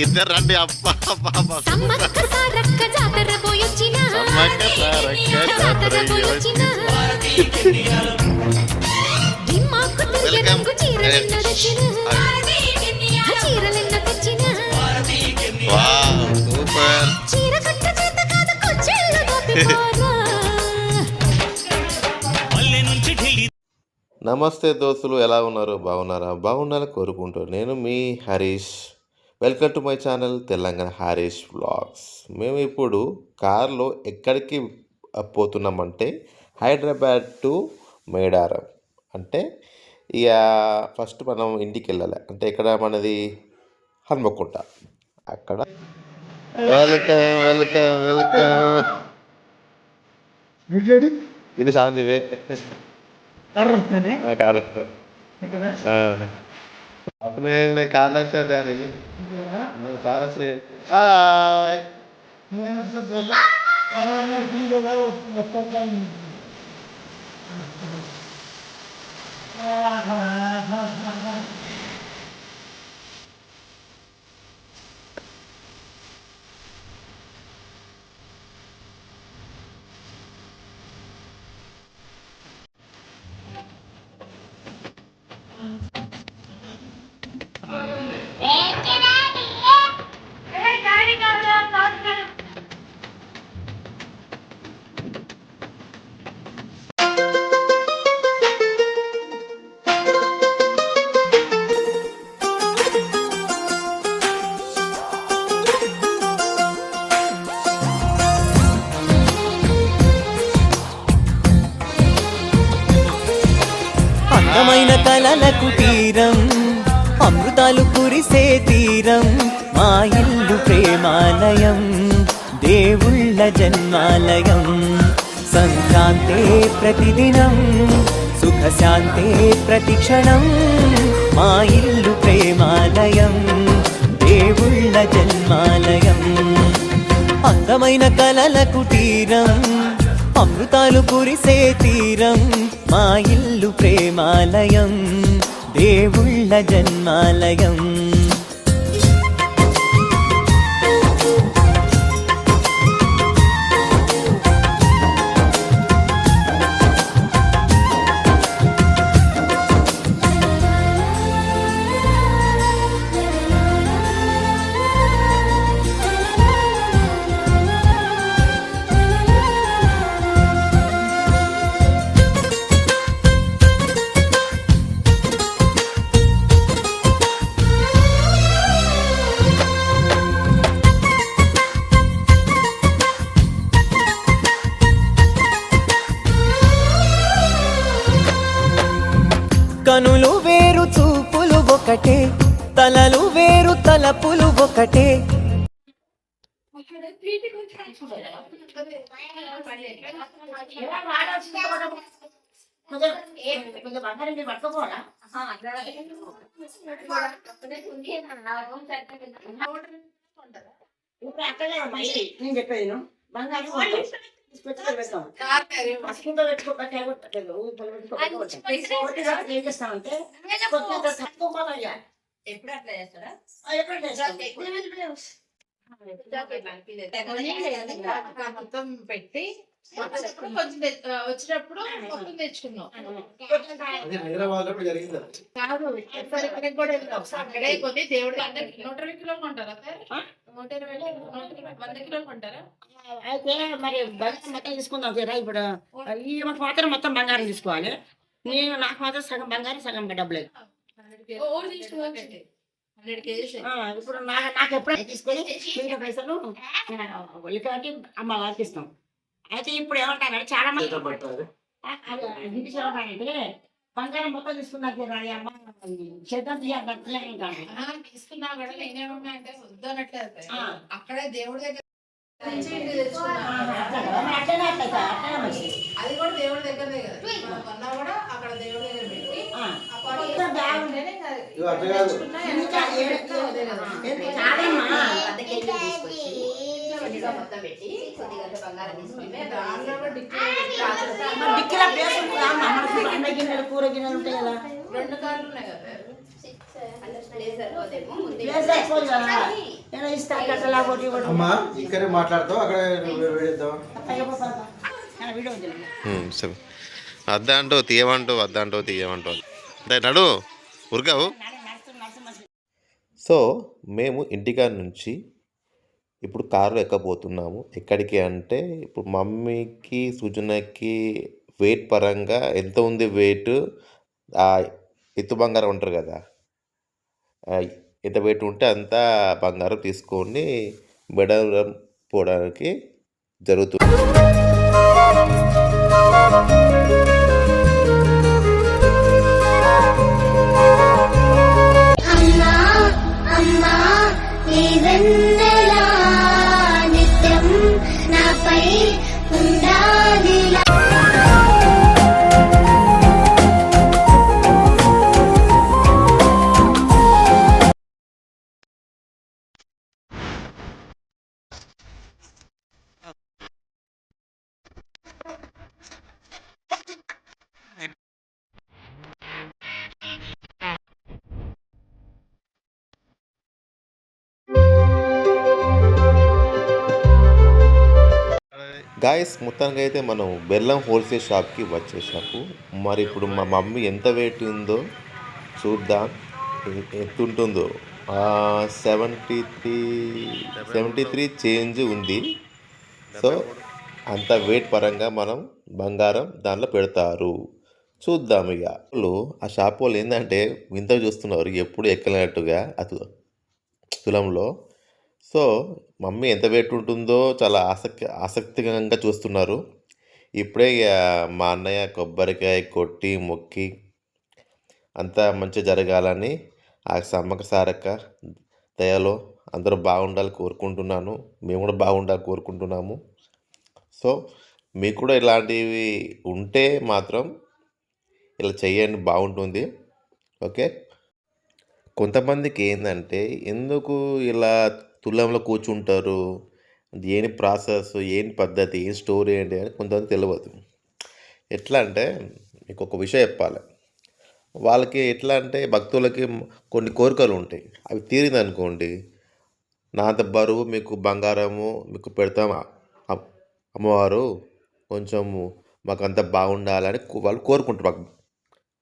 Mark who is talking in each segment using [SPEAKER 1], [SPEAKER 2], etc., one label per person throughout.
[SPEAKER 1] ఇద్దరు రండి. అబ్బా
[SPEAKER 2] సమ్మక్క సారక్క జాతర పోయొచ్చిన
[SPEAKER 1] సూపర్. నమస్తే దోస్తులు, ఎలా ఉన్నారు? బాగున్నారా? బాగుండాలని కోరుకుంటూ నేను మీ Harish. Welcome to my channel Telangana Harish vlogs. మేము ఇప్పుడు కార్లో ఎక్కడికి పోతున్నామంటే హైదరాబాద్ టు మేడారం. అంటే ఇక ఫస్ట్ మనం ఇంటికి వెళ్ళాలి. అంటే ఇక్కడ మనది హన్మకొండ. అక్కడ వెల్కమ్ వెల్కమ్ వెల్కమ్. ఇది సాందివే
[SPEAKER 3] అందమైన కలలకు తీరం, అమృతాలు కురిసే తీరం, మా ఇల్లు ప్రేమాలయం, దేవుళ్ళ జన్మాలయం. సంక్రాంతే ప్రతిదినం, సుఖశాంతే ప్రతిక్షణం, మా ఇల్లు ప్రేమాలయం, దేవుళ్ళ జన్మాలయం. అందమైన కలలకు తీరం, అమృతాలు కురిసే తీరం, మా ఇల్లు ప్రేమాలయం, దేవుళ్ళ జన్మాలయం. కనులు వేరు చూపులు ఒకటే, తలలు వేరు తలపులు ఒకటే.
[SPEAKER 4] నేను చెప్పేది బంగారు ఏం చేస్తామంటే ఎప్పుడు అట్లా చేస్తారా? మొత్తం పెట్టి కొంచెం వచ్చినప్పుడు మొత్తం తెచ్చుకున్నాం. అక్కడే కొన్ని దేవుడు 120 కిలోలు కొంటారా? 100 కిలోలు కొంటారా? అయితే మరి బంగారం మొత్తం తీసుకుందాం. ఇప్పుడు ఈ మాత్రం మొత్తం బంగారం తీసుకోవాలి. నాకు మాత్రం సగం బంగారం సగం డబ్బులు. ఇప్పుడు నాకు ఎప్పుడైనా తీసుకొని మిగతా పైసలు ఒలికాటి అమ్మవారికి ఇస్తాం. అయితే ఇప్పుడు ఏమంటారంటే చాలా మంది ఏమంటారంటే బంగారం మొత్తం తీసుకున్నారు అమ్మ చేద్దాం తీసుకున్నా కూడా నేనేమన్నాయంటే వద్దనట్లేదు. అక్కడే దేవుడి దగ్గర అది కూడా దేవుడి దగ్గరనే కదా కొన్నా కూడా అక్కడ దేవుడి దగ్గర పెట్టి కూర గిన్నెలు ఉంటాయి కదా, 2 కార్లు ఉన్నాయి కదా. ప్లేస్ అయిపోదు కదా నేను ఇస్తా అట్లా కొట్టి
[SPEAKER 5] అమ్మా ఇక్కడే మాట్లాడతావు అక్కడ వేడిద్దాం.
[SPEAKER 4] వీడియో వదిలే.
[SPEAKER 1] సరే వద్దంటూ తీయమంటూ వద్దంటూ తీయమంటూ అంటే నడు ఉరకావు. సో మేము ఇంటికాడ నుంచి ఇప్పుడు కారులో ఎక్కబోతున్నాము. ఎక్కడికి అంటే ఇప్పుడు మమ్మీకి సుజనకి వెయిట్ పరంగా ఎంత ఉంది వెయిట్, ఎత్తు బంగారం ఉంటారు కదా, ఎంత వెయిట్ ఉంటే అంత బంగారం తీసుకొని మెడలం పోవడానికి జరుగుతుంది.
[SPEAKER 2] అమ్మా అమ్మా నీ వెన్నెలా నిత్యం నాపై ఉండాలిలా.
[SPEAKER 1] గాయస్ మొత్తానికి అయితే మనం బెల్లం హోల్సేల్ షాప్కి వచ్చేసాము. మరి ఇప్పుడు మా మమ్మీ ఎంత వెయిట్ ఉందో చూద్దాం. ఎంత ఉంటుందో 73 చేంజ్ ఉంది. సో అంత వెయిట్ పరంగా మనం బంగారం దాంట్లో పెడతారు. చూద్దాం. ఇక వాళ్ళు ఆ షాప్ వాళ్ళు ఏంటంటే వింత చూస్తున్నారు, ఎప్పుడు ఎక్కలేనట్టుగా తులంలో. సో మమ్మీ ఎంత వెయిట్ ఉంటుందో చాలా ఆసక్తికరంగా చూస్తున్నారు. ఇప్పుడే ఇక మా అన్నయ్య కొబ్బరికాయ కొట్టి మొక్కి అంతా మంచిగా జరగాలని ఆ సమ్మక్క సారక్క దయలో అందరూ బాగుండాలి కోరుకుంటున్నాను. మేము కూడా బాగుండాలి కోరుకుంటున్నాము. సో మీకు కూడా ఇలాంటివి ఉంటే మాత్రం ఇలా చెయ్యండి, బాగుంటుంది. ఓకే. కొంతమందికి ఏంటంటే ఎందుకు ఇలా తులంలో కూర్చుంటారు, ఏం ప్రాసెస్, ఏం పద్ధతి, ఏం స్టోరీ ఏంటి అని కొంతమంది తెలియదు. ఎట్లా అంటే మీకు ఒక విషయం చెప్పాలి. వాళ్ళకి ఎట్లా అంటే భక్తులకి కొన్ని కోరికలు ఉంటాయి, అవి తీరిందనుకోండి, నా అంత బరువు మీకు బంగారము మీకు పెడతాం అమ్మవారు, కొంచెము మాకు అంత బాగుండాలని వాళ్ళు కోరుకుంటారు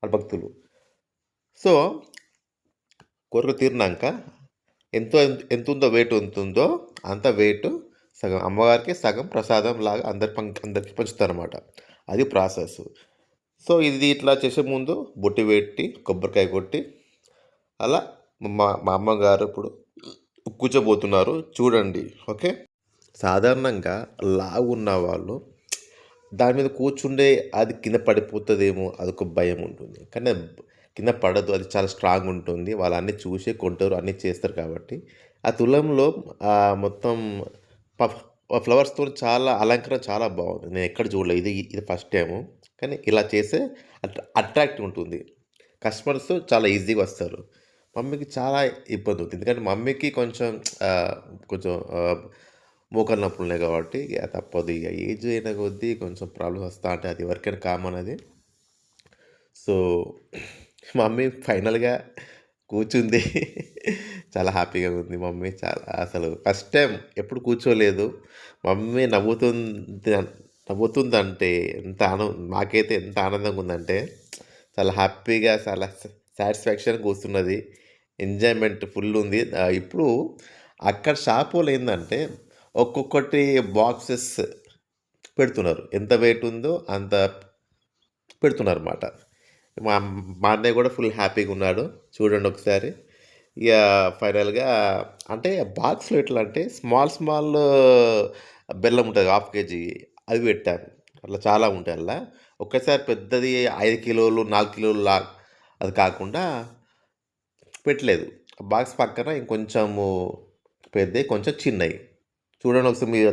[SPEAKER 1] వాళ్ళ భక్తులు. సో కోరిక తీరినాక ఎంత ఉందో వెయిట్ ఉంటుందో అంత వెయిట్ సగం అమ్మవారికి, సగం ప్రసాదం లాగా అందరికి పంచుతారన్నమాట. అది ప్రాసెస్. సో ఇది ఇట్లా చేసే ముందు బొట్టి పెట్టి కొబ్బరికాయ కొట్టి అలా మా అమ్మగారు ఇప్పుడు కూర్చోబోతున్నారు, చూడండి. ఓకే. సాధారణంగా లావు ఉన్న వాళ్ళు దాని మీద కూర్చుండే అది కింద పడిపోతుందేమో అదొక భయం ఉంటుంది. కానీ కింద పడదు, అది చాలా స్ట్రాంగ్ ఉంటుంది. వాళ్ళు అన్నీ చూసే కొంటారు, అన్నీ చేస్తారు. కాబట్టి ఆ తులంలో మొత్తం ఫ్లవర్స్తో చాలా అలంకరణ చాలా బాగుంది. నేను ఎక్కడ చూడలేదు, ఇది ఫస్ట్ టైము. కానీ ఇలా చేస్తే అట్రాక్టివ్ ఉంటుంది, కస్టమర్స్ చాలా ఈజీగా వస్తారు. మమ్మీకి చాలా ఇబ్బంది అవుతుంది, ఎందుకంటే మమ్మీకి కొంచెం మోకాలు నొప్పులు ఉన్నాయి కాబట్టి ఇక తప్పదు. ఇక ఏజ్ అయిన కొద్దీ కొంచెం ప్రాబ్లమ్స్ వస్తూ ఉంటాయి, అది ఎవరికైనా కామన్ అది. సో మమ్మీ ఫైనల్గా కూర్చుంది, చాలా హ్యాపీగా ఉంది మమ్మీ. చాలా అసలు ఫస్ట్ టైం ఎప్పుడు కూర్చోలేదు. మమ్మీ నవ్వుతుందంటే మాకైతే ఎంత ఆనందంగా ఉందంటే చాలా హ్యాపీగా, చాలా సాటిస్ఫాక్షన్ కూర్చున్నది, ఎంజాయ్మెంట్ ఫుల్ ఉంది. ఇప్పుడు అక్కడ షాప్ వాళ్ళు ఏంటంటే ఒక్కొక్కటి బాక్సెస్ పెడుతున్నారు, ఎంత వెయిట్ ఉందో అంత పెడుతున్నారు అన్నమాట. మా అన్నయ్య కూడా ఫుల్ హ్యాపీగా ఉన్నాడు, చూడండి ఒకసారి. ఇక ఫైనల్గా అంటే బాక్స్లో ఎట్లా అంటే స్మాల్ బెల్లం ఉంటుంది, 1/2 kg, అవి పెట్టాను. అట్లా చాలా ఉంటాయి. అలా ఒక్కసారి పెద్దది 5 కిలోలు 4 కిలోలు అది కాకుండా పెట్టలేదు. బాక్స్ పక్కన ఇంకొంచెము పెద్దవి, కొంచెం చిన్నవి. చూడండి ఒకసారి మీరు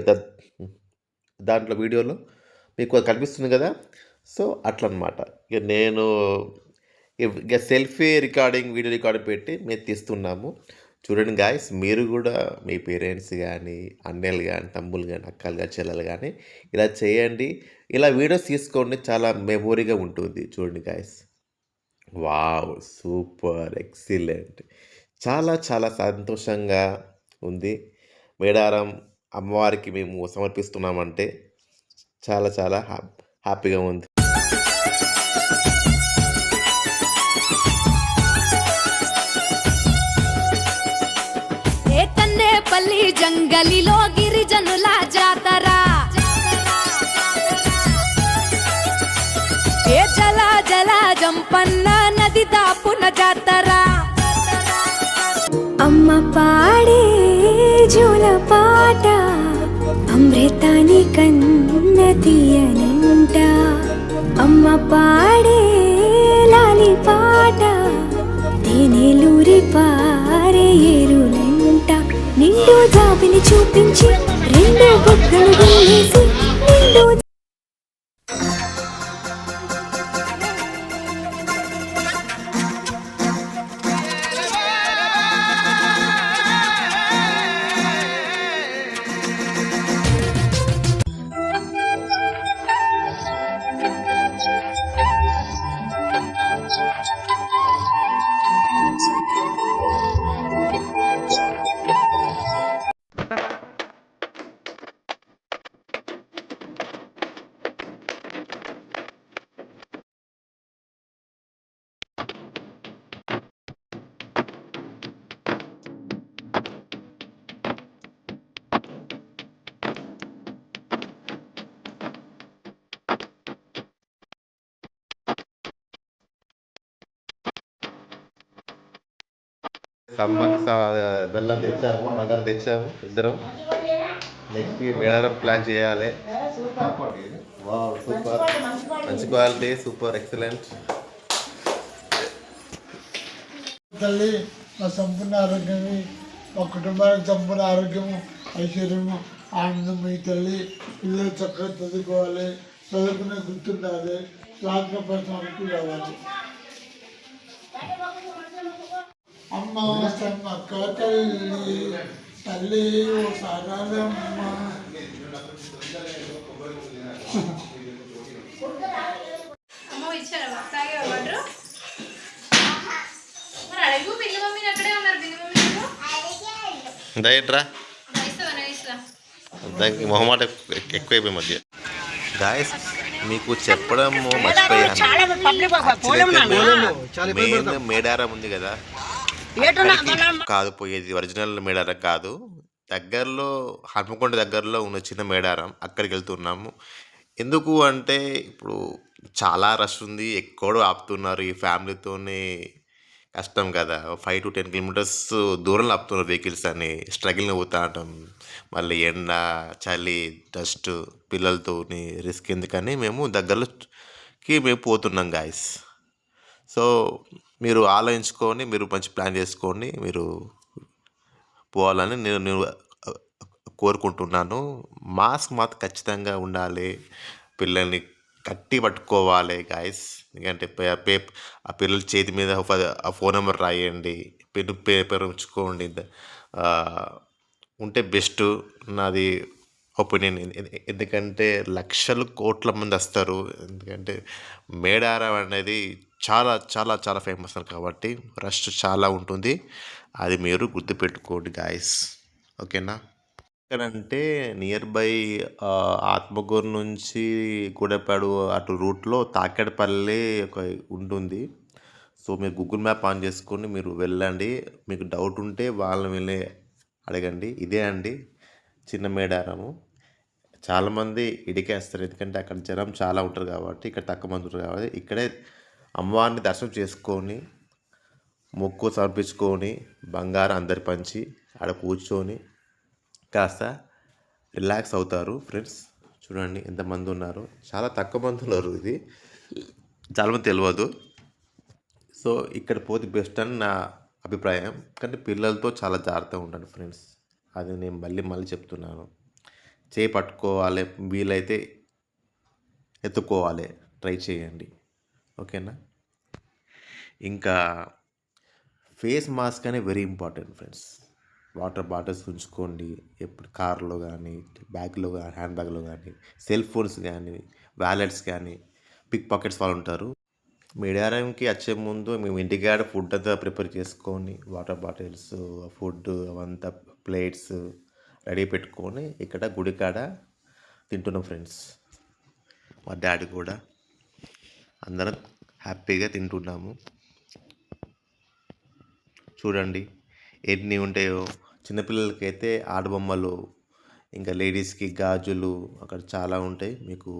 [SPEAKER 1] దాంట్లో వీడియోలో మీకు అది కనిపిస్తుంది కదా. సో అట్లా అనమాట. ఇక నేను ఇక సెల్ఫీ రికార్డింగ్, వీడియో రికార్డింగ్ పెట్టి మేము తీస్తున్నాము. చూడండి గాయస్, మీరు కూడా మీ పేరెంట్స్ కానీ, అన్నయ్యలు కానీ, తమ్ముళ్ళు కానీ, అక్కలు కానీ, చెల్లెలు కానీ ఇలా చేయండి. ఇలా వీడియోస్ తీసుకోండి, చాలా మెమొరీగా ఉంటుంది. చూడండి గాయస్, వావ్, సూపర్, ఎక్సలెంట్, చాలా చాలా సంతోషంగా ఉంది. మేడారం అమ్మవారికి మేము సమర్పిస్తున్నామంటే చాలా చాలా హ్యాపీగా ఉంది.
[SPEAKER 6] ఏ కన్నేపల్లి జంగలిలో గిరిజనుల జాతర ఏ జల జల జంపన్న నది దాపున జాతర
[SPEAKER 2] అమ్మ పాడే జోల పాట అమృతాని కన్న తీయనంట అమ్మ పాడే లాలి పాట తేనెలూరి పారే ఏరులంట నిండు జాబిని చూపించి రెండు బుగ్గలు వేసి నిండు
[SPEAKER 1] బెల్లం తెచ్చాము, బంగారం తెచ్చాము ఇద్దరం. నెక్స్ట్ మేడారం ప్లాన్ చేయాలి. వావ్ సూపర్, మంచి క్వాలిటీ, సూపర్ ఎక్సలెంట్.
[SPEAKER 7] తల్లి మా సంపూర్ణ ఆరోగ్యమే, మా కుటుంబానికి సంపూర్ణ ఆరోగ్యము, ఐశ్వర్యము, ఆనందం మీ తల్లి. పిల్లలు చక్కగా చదువుకోవాలి, చదువుకునే గుర్తుండాలి, లాంగ్ పర్సనాలిటీ కావాలి. అమ్మ అక్క తల్లి తల్లి ఓ సారాలమ్మ.
[SPEAKER 6] అమ్మ ఇచ్చారా తాగే వాటర్ మరి అడుగు పిల్లి మమ్మీ అక్కడే ఉన్నారు పిల్లి మమ్మీ
[SPEAKER 1] డైట్రా
[SPEAKER 6] ఇస్తా
[SPEAKER 1] దానికి మొహమాట ఎక్కువైపోయి మధ్య. గాయస్ మీకు చెప్పడం మర్చిపోయాను,
[SPEAKER 4] చాలా పబ్లిక్
[SPEAKER 1] మెయిన్ మేడారం ఉంది కదా, కాదు పోయేది ఒరిజినల్ మేడారం కాదు, దగ్గరలో హన్మకొండ దగ్గరలో ఉన్న చిన్న మేడారం, అక్కడికి వెళ్తున్నాము. ఎందుకు అంటే ఇప్పుడు చాలా రష్ ఉంది, ఎక్కడో ఆపుతున్నారు. ఈ ఫ్యామిలీతోనే కష్టం కదా, 5 to 10 కిలోమీటర్స్ దూరంలో ఆపుతున్నారు వెహికల్స్ అని, స్ట్రగిల్ని పోతా ఉంటాం. మళ్ళీ ఎండ, చలి, డస్ట్, పిల్లలతో రిస్క్ ఎందుకని మేము దగ్గరలోకి మేము పోతున్నాం గాయస్. సో మీరు ఆలోచించుకొని, మీరు మంచి ప్లాన్ చేసుకొని మీరు పోవాలని నేను కోరుకుంటున్నాను. మాస్క్ మాత్రం ఖచ్చితంగా ఉండాలి, పిల్లల్ని గట్టి పట్టుకోవాలి గాయస్. ఎందుకంటే ఆ పిల్లల చేతి మీద ఆ ఫోన్ నెంబర్ రాయండి, పెన్ను పేపర్ ఉంచుకోండి, ఉంటే బెస్ట్ నాది ఒపీనియన్. ఎందుకంటే లక్షలు కోట్ల మంది వస్తారు, ఎందుకంటే మేడారం అనేది చాలా చాలా చాలా ఫేమస్ కాబట్టి రష్ చాలా ఉంటుంది, అది మీరు గుర్తుపెట్టుకోండి గాయస్. ఓకేనా? ఎక్కడంటే నియర్ బై ఆత్మకూరు నుంచి గూడెపాడు అటు రూట్లో తాకేడపల్లి ఒక ఉంటుంది. సో మీరు గూగుల్ మ్యాప్ ఆన్ చేసుకొని మీరు వెళ్ళండి, మీకు డౌట్ ఉంటే వాళ్ళని వెళ్ళి అడగండి. ఇదే అండి చిన్న మేడారము. చాలామంది ఇడికేస్తారు, ఎందుకంటే అక్కడ జనం చాలా ఉంటారు కాబట్టి, ఇక్కడ తక్కువ మంది ఉంటారు కాబట్టి. ఇక్కడే అమ్మవారిని దర్శనం చేసుకొని, మొక్కు సమర్పించుకొని, బంగారం అందరి పంచి ఆడ కూర్చొని కాస్త రిలాక్స్ అవుతారు ఫ్రెండ్స్. చూడండి ఎంతమంది ఉన్నారు, చాలా తక్కువ మంది ఉన్నారు, ఇది చాలామంది తెలియదు. సో ఇక్కడ పోతే బెస్ట్ అని నా అభిప్రాయం. కానీ పిల్లలతో చాలా జాగ్రత్తగా ఉండండి ఫ్రెండ్స్, అది నేను మళ్ళీ చెప్తున్నాను. చేయి పట్టుకోవాలి, వీలైతే ఎత్తుకోవాలి, ట్రై చేయండి. ఓకేనా? ఇంకా ఫేస్ మాస్క్ అనేది very important friends. Water bottles ఉంచుకోండి ఎప్పుడు, కార్లో కానీ, బ్యాగ్లో కానీ, హ్యాండ్ బ్యాగ్లో కానీ, సెల్ ఫోన్స్ కానీ, వ్యాలెట్స్ కానీ, పిక్ పాకెట్స్ వాళ్ళు ఉంటారు, మేడారంకి వచ్చే ముందు మేము ఇంటికాడ ఫుడ్ అంతా ప్రిపేర్ చేసుకొని వాటర్ బాటిల్స్ ఫుడ్ అవంతా ప్లేట్స్ రెడీ పెట్టుకొని ఇక్కడ గుడికాడ తింటున్నాం ఫ్రెండ్స్. మా డాడీ కూడా అందరం హ్యాపీగా తింటున్నాము. చూడండి ఎన్ని ఉంటాయో. చిన్నపిల్లలకైతే ఆటబొమ్మలు, ఇంకా లేడీస్కి గాజులు అక్కడ చాలా ఉంటాయి. మీకు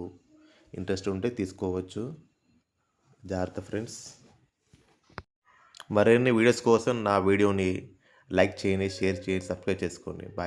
[SPEAKER 1] ఇంట్రెస్ట్ ఉంటే తీసుకోవచ్చు. జాగ్రత్త ఫ్రెండ్స్. మరిన్ని వీడియోస్ కోసం నా వీడియోని లైక్ చేయండి, షేర్ చేయండి, సబ్స్క్రైబ్ చేసుకోండి. బాయ్.